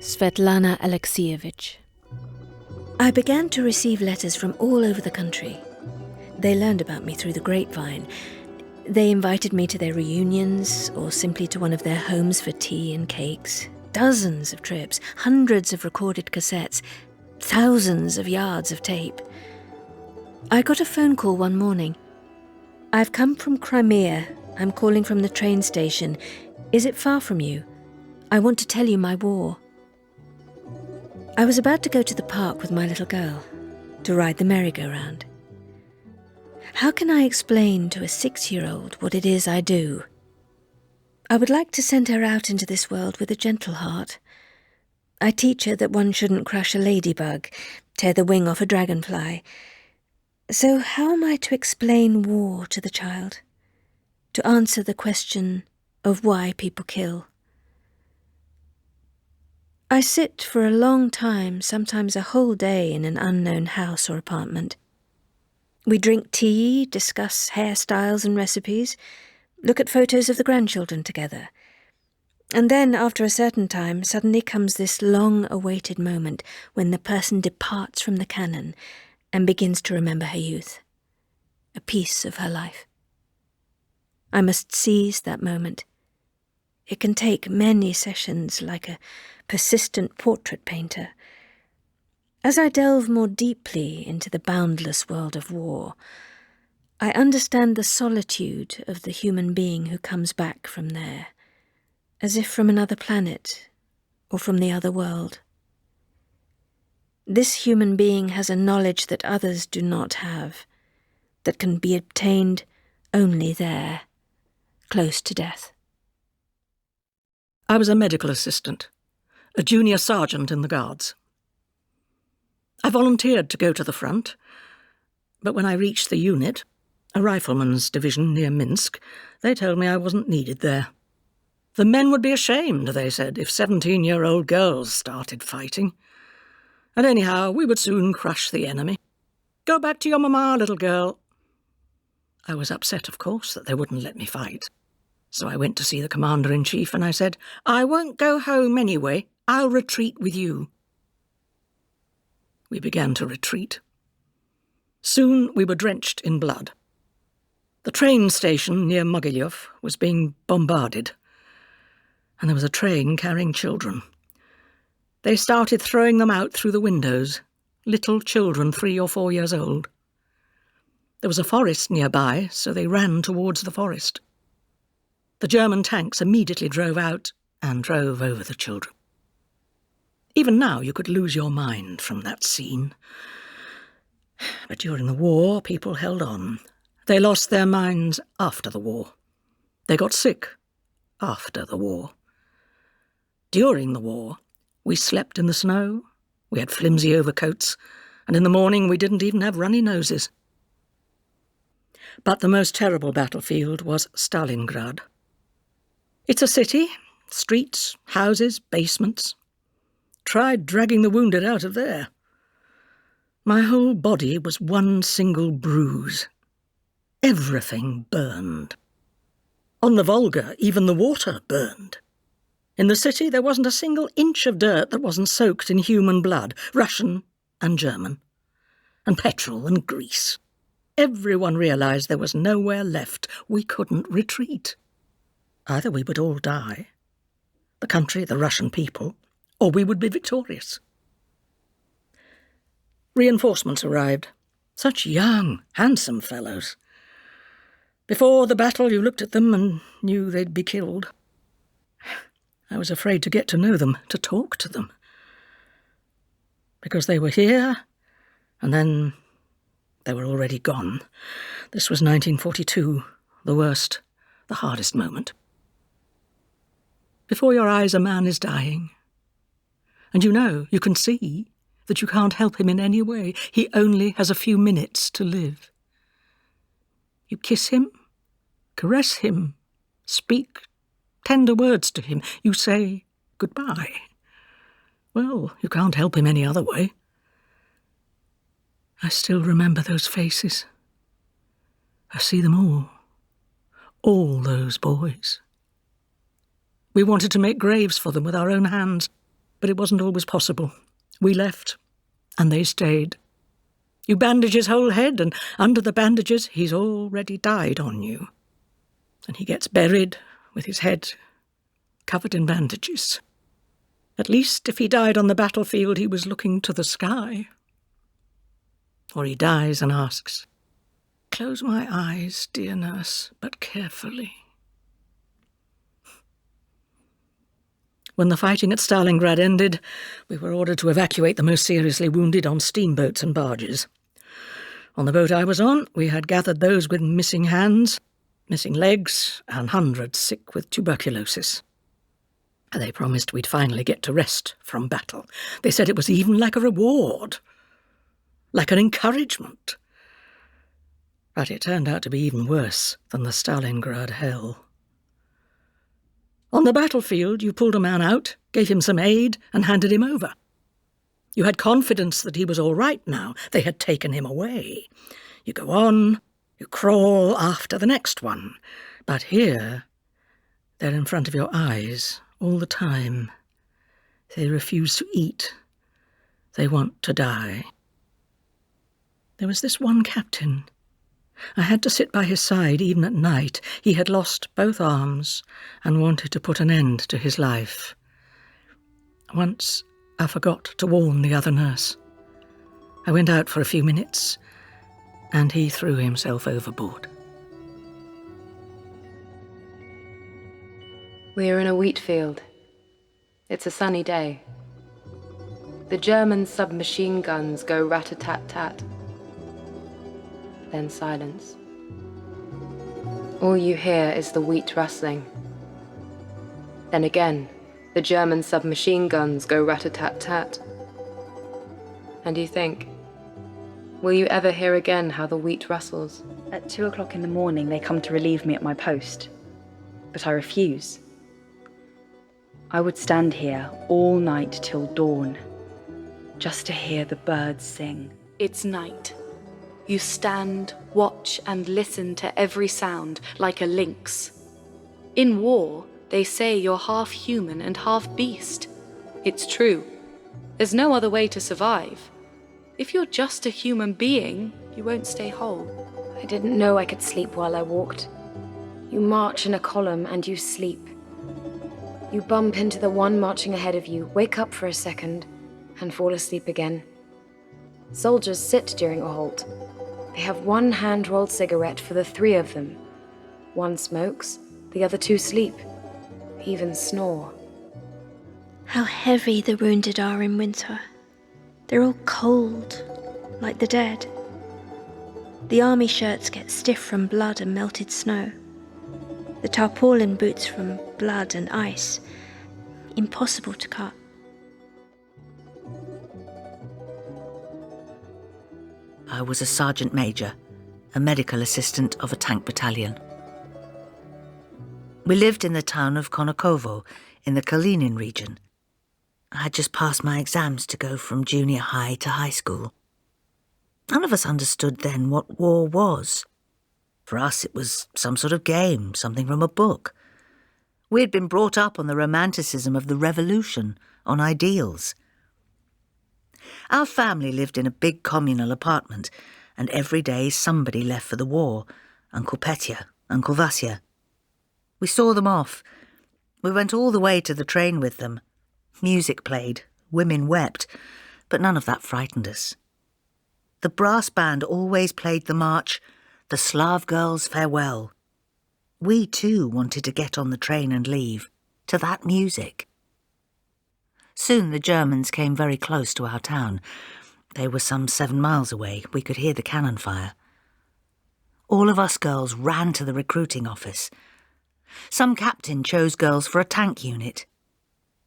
Svetlana Alexievich. I began to receive letters from all over the country. They learned about me through the grapevine. They invited me to their reunions or simply to one of their homes for tea and cakes. Dozens of trips, hundreds of recorded cassettes, thousands of yards of tape. I got a phone call one morning. "I've come from Crimea. I'm calling from the train station. Is it far from you? I want to tell you my war." I was about to go to the park with my little girl, to ride the merry-go-round. How can I explain to a 6-year-old what it is I do? I would like to send her out into this world with a gentle heart. I teach her that one shouldn't crush a ladybug, tear the wing off a dragonfly. So how am I to explain war to the child? To answer the question of why people kill? I sit for a long time, sometimes a whole day, in an unknown house or apartment. We drink tea, discuss hairstyles and recipes, look at photos of the grandchildren together. And then, after a certain time, suddenly comes this long-awaited moment when the person departs from the canon and begins to remember her youth, a piece of her life. I must seize that moment. It can take many sessions, like a persistent portrait painter. As I delve more deeply into the boundless world of war, I understand the solitude of the human being who comes back from there, as if from another planet or from the other world. This human being has a knowledge that others do not have, that can be obtained only there, close to death. I was a medical assistant, a junior sergeant in the Guards. I volunteered to go to the front, but when I reached the unit, a rifleman's division near Minsk, they told me I wasn't needed there. The men would be ashamed, they said, if 17-year-old girls started fighting. And anyhow, we would soon crush the enemy. Go back to your mama, little girl. I was upset, of course, that they wouldn't let me fight. So I went to see the Commander-in-Chief and I said, "I won't go home anyway. I'll retreat with you." We began to retreat. Soon we were drenched in blood. The train station near Mogilev was being bombarded, and there was a train carrying children. They started throwing them out through the windows, little children 3 or 4 years old. There was a forest nearby, so they ran towards the forest. The German tanks immediately drove out and drove over the children. Even now you could lose your mind from that scene. But during the war, people held on. They lost their minds after the war. They got sick after the war. During the war, we slept in the snow, we had flimsy overcoats, and in the morning we didn't even have runny noses. But the most terrible battlefield was Stalingrad. It's a city, streets, houses, basements. Tried dragging the wounded out of there. My whole body was one single bruise. Everything burned. On the Volga, even the water burned. In the city, there wasn't a single inch of dirt that wasn't soaked in human blood, Russian and German, and petrol and grease. Everyone realised there was nowhere left. We couldn't retreat. Either we would all die, the country, the Russian people, or we would be victorious. Reinforcements arrived. Such young, handsome fellows. Before the battle, you looked at them and knew they'd be killed. I was afraid to get to know them, to talk to them. Because they were here, and then they were already gone. This was 1942, the worst, the hardest moment. Before your eyes, a man is dying. And you can see that you can't help him in any way. He only has a few minutes to live. You kiss him, caress him, speak tender words to him. You say goodbye. Well, you can't help him any other way. I still remember those faces. I see them all those boys. We wanted to make graves for them with our own hands. But it wasn't always possible. We left, and they stayed. You bandage his whole head, and under the bandages he's already died on you. And he gets buried with his head covered in bandages. At least if he died on the battlefield, he was looking to the sky. Or he dies and asks, "Close my eyes, dear nurse, but carefully." When the fighting at Stalingrad ended, we were ordered to evacuate the most seriously wounded on steamboats and barges. On the boat I was on, we had gathered those with missing hands, missing legs, and hundreds sick with tuberculosis. They promised we'd finally get to rest from battle. They said it was even like a reward, like an encouragement. But it turned out to be even worse than the Stalingrad hell. On the battlefield, you pulled a man out, gave him some aid, and handed him over. You had confidence that he was all right now. They had taken him away. You go on, you crawl after the next one. But here, they're in front of your eyes all the time. They refuse to eat. They want to die. There was this one captain. I had to sit by his side even at night. He had lost both arms and wanted to put an end to his life. Once I forgot to warn the other nurse. I went out for a few minutes and he threw himself overboard. We are in a wheat field. It's a sunny day. The German submachine guns go rat-a-tat-tat. Then silence. All you hear is the wheat rustling. Then again, the German submachine guns go rat-a-tat-tat. And you think, will you ever hear again how the wheat rustles? At 2 o'clock in the morning, they come to relieve me at my post. But I refuse. I would stand here all night till dawn, just to hear the birds sing. It's night. You stand, watch, and listen to every sound like a lynx. In war, they say you're half human and half beast. It's true. There's no other way to survive. If you're just a human being, you won't stay whole. I didn't know I could sleep while I walked. You march in a column and you sleep. You bump into the one marching ahead of you, wake up for a second, and fall asleep again. Soldiers sit during a halt. They have one hand-rolled cigarette for the three of them. One smokes, the other two sleep, even snore. How heavy the wounded are in winter. They're all cold, like the dead. The army shirts get stiff from blood and melted snow. The tarpaulin boots from blood and ice. Impossible to cut. I was a sergeant major, a medical assistant of a tank battalion. We lived in the town of Konakovo in the Kalinin region. I had just passed my exams to go from junior high to high school. None of us understood then what war was. For us, it was some sort of game, something from a book. We had been brought up on the romanticism of the revolution, on ideals. Our family lived in a big communal apartment, and every day somebody left for the war. Uncle Petya, Uncle Vasya. We saw them off. We went all the way to the train with them. Music played, women wept, but none of that frightened us. The brass band always played the march, "The Slav Girls' Farewell." We too wanted to get on the train and leave, to that music. Soon the Germans came very close to our town. They were some 7 miles away. We could hear the cannon fire. All of us girls ran to the recruiting office. Some captain chose girls for a tank unit.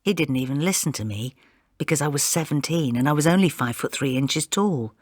He didn't even listen to me, because I was 17 and I was only 5'3" tall.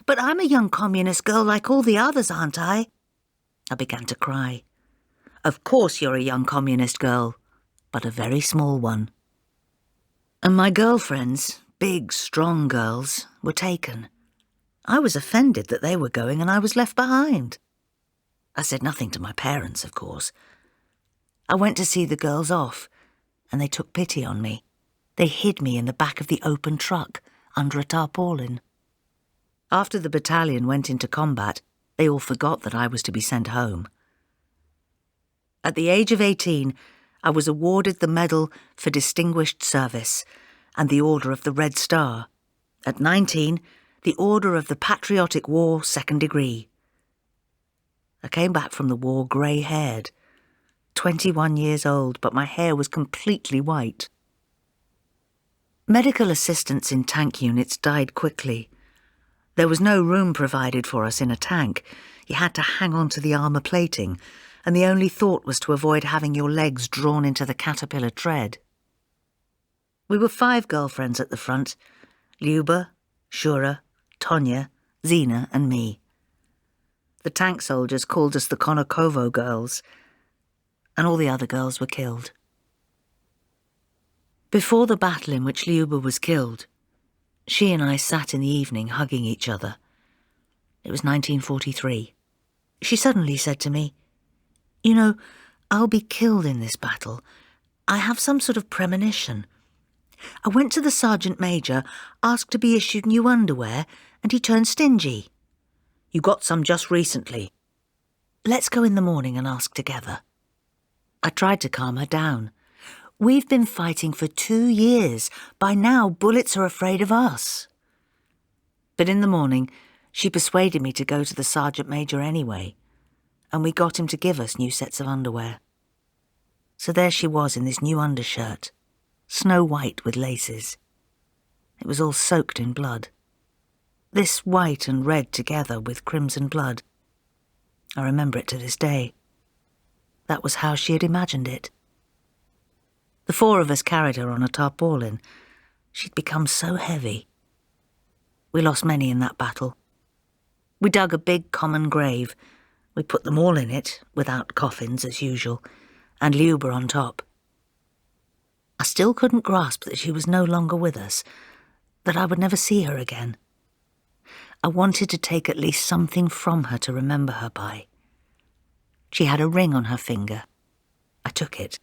"But I'm a young communist girl like all the others, aren't I?" I began to cry. "Of course you're a young communist girl, but a very small one." And my girlfriends, big, strong girls, were taken. I was offended that they were going and I was left behind. I said nothing to my parents, of course. I went to see the girls off, and they took pity on me. They hid me in the back of the open truck, under a tarpaulin. After the battalion went into combat, they all forgot that I was to be sent home. At the age of 18, I was awarded the Medal for Distinguished Service and the Order of the Red Star. At 19, the Order of the Patriotic War, 2nd degree. I came back from the war grey-haired, 21 years old, but my hair was completely white. Medical assistants in tank units died quickly. There was no room provided for us in a tank. You had to hang on to the armour plating, and the only thought was to avoid having your legs drawn into the caterpillar tread. We were 5 girlfriends at the front: Lyuba, Shura, Tonya, Zina and me. The tank soldiers called us the Konokovo girls, and all the other girls were killed. Before the battle in which Lyuba was killed, she and I sat in the evening hugging each other. It was 1943. She suddenly said to me, "You know, I'll be killed in this battle. I have some sort of premonition. I went to the sergeant major, asked to be issued new underwear, and he turned stingy. You got some just recently. Let's go in the morning and ask together." I tried to calm her down. We've been fighting for 2 years. By now, bullets are afraid of us. But in the morning, she persuaded me to go to the sergeant major anyway, and we got him to give us new sets of underwear. So there she was in this new undershirt, snow white with laces. It was all soaked in blood. This white and red together with crimson blood. I remember it to this day. That was how she had imagined it. The 4 of us carried her on a tarpaulin. She'd become so heavy. We lost many in that battle. We dug a big common grave. We put them all in it, without coffins as usual, and Lyuba on top. I still couldn't grasp that she was no longer with us, that I would never see her again. I wanted to take at least something from her to remember her by. She had a ring on her finger. I took it.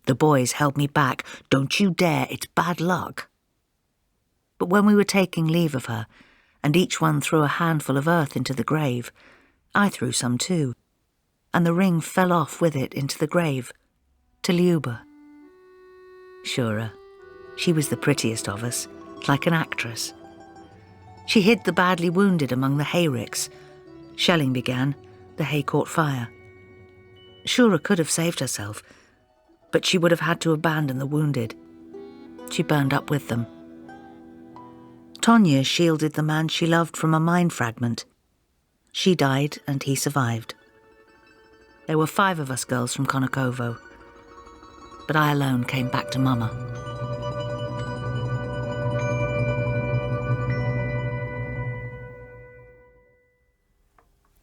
The boys held me back. "Don't you dare, it's bad luck." But when we were taking leave of her, and each one threw a handful of earth into the grave, I threw some too, and the ring fell off with it into the grave, to Lyuba. Shura, she was the prettiest of us, like an actress. She hid the badly wounded among the hayricks. Shelling began, the hay caught fire. Shura could have saved herself, but she would have had to abandon the wounded. She burned up with them. Tonya shielded the man she loved from a mine fragment. She died and he survived. There were 5 of us girls from Konokovo, but I alone came back to Mama.